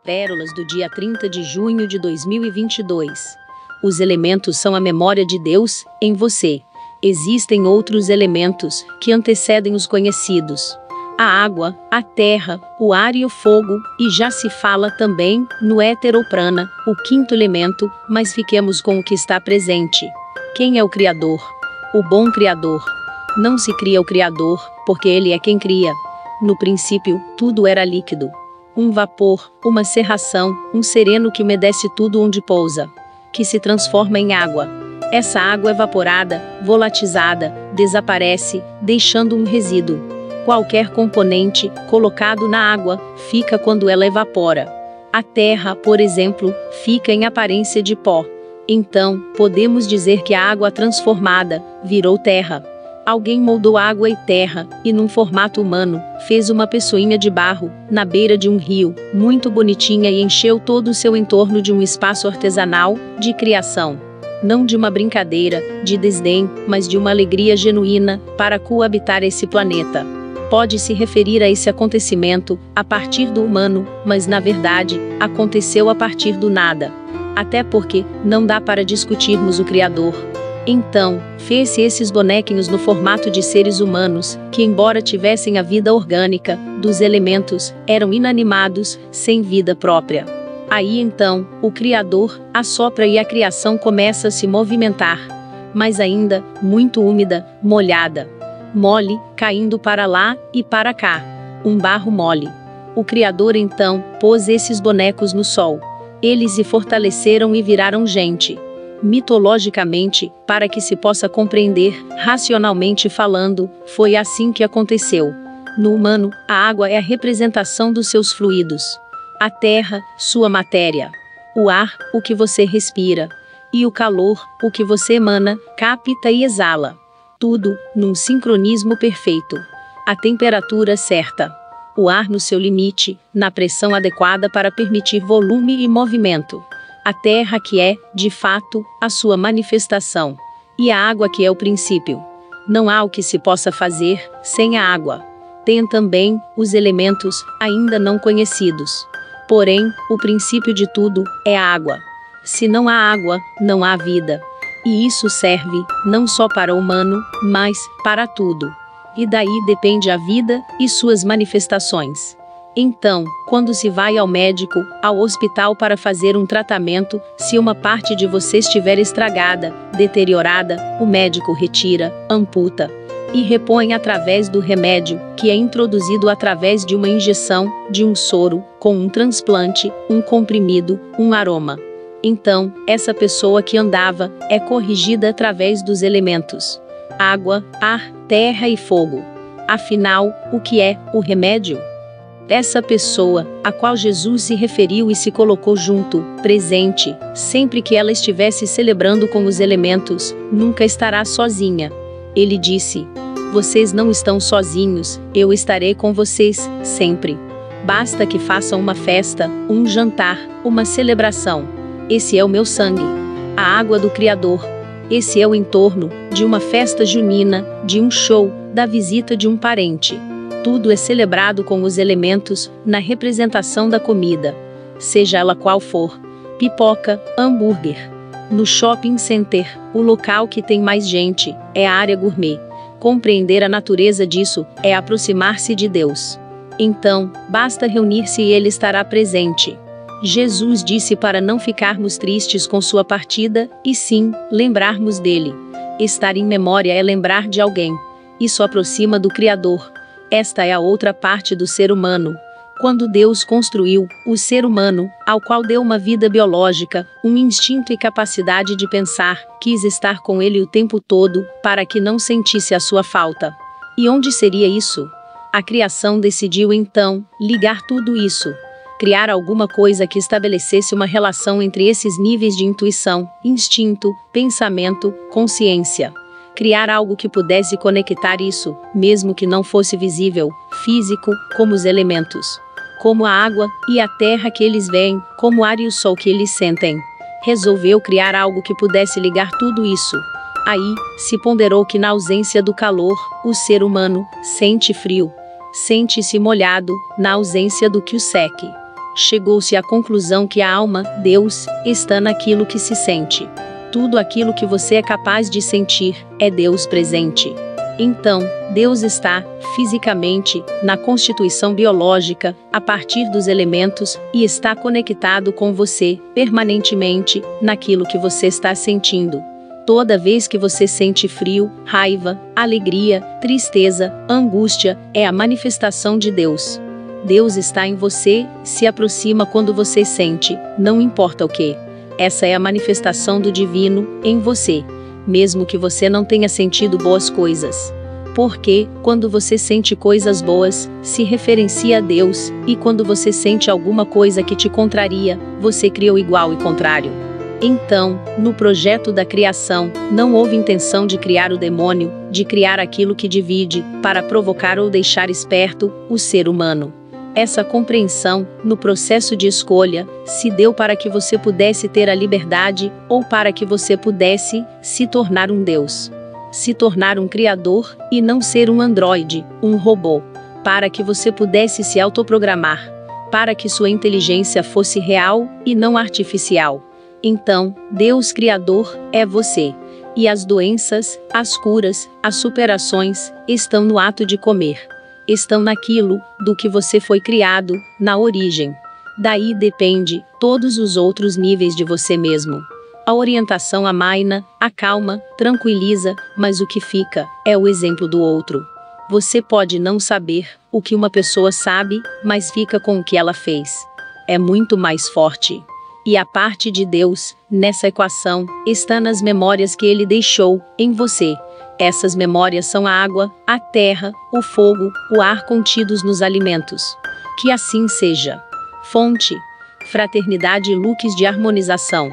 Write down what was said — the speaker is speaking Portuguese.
Pérolas do dia 30 de junho de 2022. Os elementos são a memória de Deus em você. Existem outros elementos que antecedem os conhecidos: a água, a terra, o ar e o fogo, e já se fala também no éter ou prana, o quinto elemento, mas fiquemos com o que está presente. Quem é o Criador? O bom Criador. Não se cria o Criador, porque Ele é quem cria. No princípio, tudo era líquido. Um vapor, uma cerração, um sereno que umedece tudo onde pousa, que se transforma em água. Essa água evaporada, volatilizada, desaparece, deixando um resíduo. Qualquer componente colocado na água fica quando ela evapora. A terra, por exemplo, fica em aparência de pó. Então, podemos dizer que a água transformada virou terra. Alguém moldou água e terra, e num formato humano, fez uma pessoinha de barro, na beira de um rio, muito bonitinha, e encheu todo o seu entorno de um espaço artesanal, de criação. Não de uma brincadeira, de desdém, mas de uma alegria genuína, para coabitar esse planeta. Pode-se referir a esse acontecimento, a partir do humano, mas na verdade, aconteceu a partir do nada. Até porque, não dá para discutirmos o Criador. Então, fez-se esses bonequinhos no formato de seres humanos, que embora tivessem a vida orgânica dos elementos, eram inanimados, sem vida própria. Aí então, o Criador assopra e a criação começa a se movimentar. Mas ainda, muito úmida, molhada. Mole, caindo para lá e para cá. Um barro mole. O Criador então, pôs esses bonecos no sol. Eles se fortaleceram e viraram gente. Mitologicamente, para que se possa compreender, racionalmente falando, foi assim que aconteceu. No humano, a água é a representação dos seus fluidos. A terra, sua matéria. O ar, o que você respira. E o calor, o que você emana, capta e exala. Tudo, num sincronismo perfeito. A temperatura certa. O ar no seu limite, na pressão adequada para permitir volume e movimento. A terra que é, de fato, a sua manifestação. E a água que é o princípio. Não há o que se possa fazer sem a água. Tem também os elementos ainda não conhecidos. Porém, o princípio de tudo é a água. Se não há água, não há vida. E isso serve não só para o humano, mas para tudo. E daí depende a vida e suas manifestações. Então, quando se vai ao médico, ao hospital para fazer um tratamento, se uma parte de você estiver estragada, deteriorada, o médico retira, amputa e repõe através do remédio, que é introduzido através de uma injeção, de um soro, com um transplante, um comprimido, um aroma. Então, essa pessoa que andava é corrigida através dos elementos: água, ar, terra e fogo. Afinal, o que é o remédio? Essa pessoa, a qual Jesus se referiu e se colocou junto, presente, sempre que ela estivesse celebrando com os elementos, nunca estará sozinha. Ele disse: vocês não estão sozinhos, eu estarei com vocês, sempre. Basta que façam uma festa, um jantar, uma celebração. Esse é o meu sangue, a água do Criador. Esse é o entorno de uma festa junina, de um show, da visita de um parente. Tudo é celebrado com os elementos, na representação da comida, seja ela qual for: pipoca, hambúrguer. No shopping center, o local que tem mais gente, é a área gourmet. Compreender a natureza disso, é aproximar-se de Deus. Então, basta reunir-se e Ele estará presente. Jesus disse para não ficarmos tristes com sua partida, e sim, lembrarmos dele. Estar em memória é lembrar de alguém. Isso aproxima do Criador. Esta é a outra parte do ser humano. Quando Deus construiu o ser humano, ao qual deu uma vida biológica, um instinto e capacidade de pensar, quis estar com ele o tempo todo, para que não sentisse a sua falta. E onde seria isso? A criação decidiu então ligar tudo isso. Criar alguma coisa que estabelecesse uma relação entre esses níveis de intuição, instinto, pensamento, consciência. Criar algo que pudesse conectar isso, mesmo que não fosse visível, físico, como os elementos. Como a água e a terra que eles veem, como o ar e o sol que eles sentem. Resolveu criar algo que pudesse ligar tudo isso. Aí, se ponderou que na ausência do calor, o ser humano sente frio. Sente-se molhado, na ausência do que o seque. chegou-se à conclusão que a alma, Deus, está naquilo que se sente. Tudo aquilo que você é capaz de sentir é Deus presente. Então, Deus está, fisicamente, na constituição biológica, a partir dos elementos, e está conectado com você, permanentemente, naquilo que você está sentindo. Toda vez que você sente frio, raiva, alegria, tristeza, angústia, é a manifestação de Deus. Deus está em você, se aproxima quando você sente, não importa o que. Essa é a manifestação do divino, em você. Mesmo que você não tenha sentido boas coisas. Porque, quando você sente coisas boas, se referencia a Deus, e quando você sente alguma coisa que te contraria, você cria o igual e contrário. Então, no projeto da criação, não houve intenção de criar o demônio, de criar aquilo que divide, para provocar ou deixar esperto o ser humano. Essa compreensão, no processo de escolha, se deu para que você pudesse ter a liberdade, ou para que você pudesse se tornar um Deus. Se tornar um criador, e não ser um androide, um robô. Para que você pudesse se autoprogramar. Para que sua inteligência fosse real, e não artificial. Então, Deus Criador é você. E as doenças, as curas, as superações, estão no ato de comer. Estão naquilo, do que você foi criado, na origem. Daí depende, todos os outros níveis de você mesmo. A orientação amaina, acalma, tranquiliza, mas o que fica, é o exemplo do outro. Você pode não saber, o que uma pessoa sabe, mas fica com o que ela fez. É muito mais forte. E a parte de Deus, nessa equação, está nas memórias que Ele deixou, em você. Essas memórias são a água, a terra, o fogo, o ar contidos nos alimentos. Que assim seja. Fonte: Fraternidade Lux de Harmonização.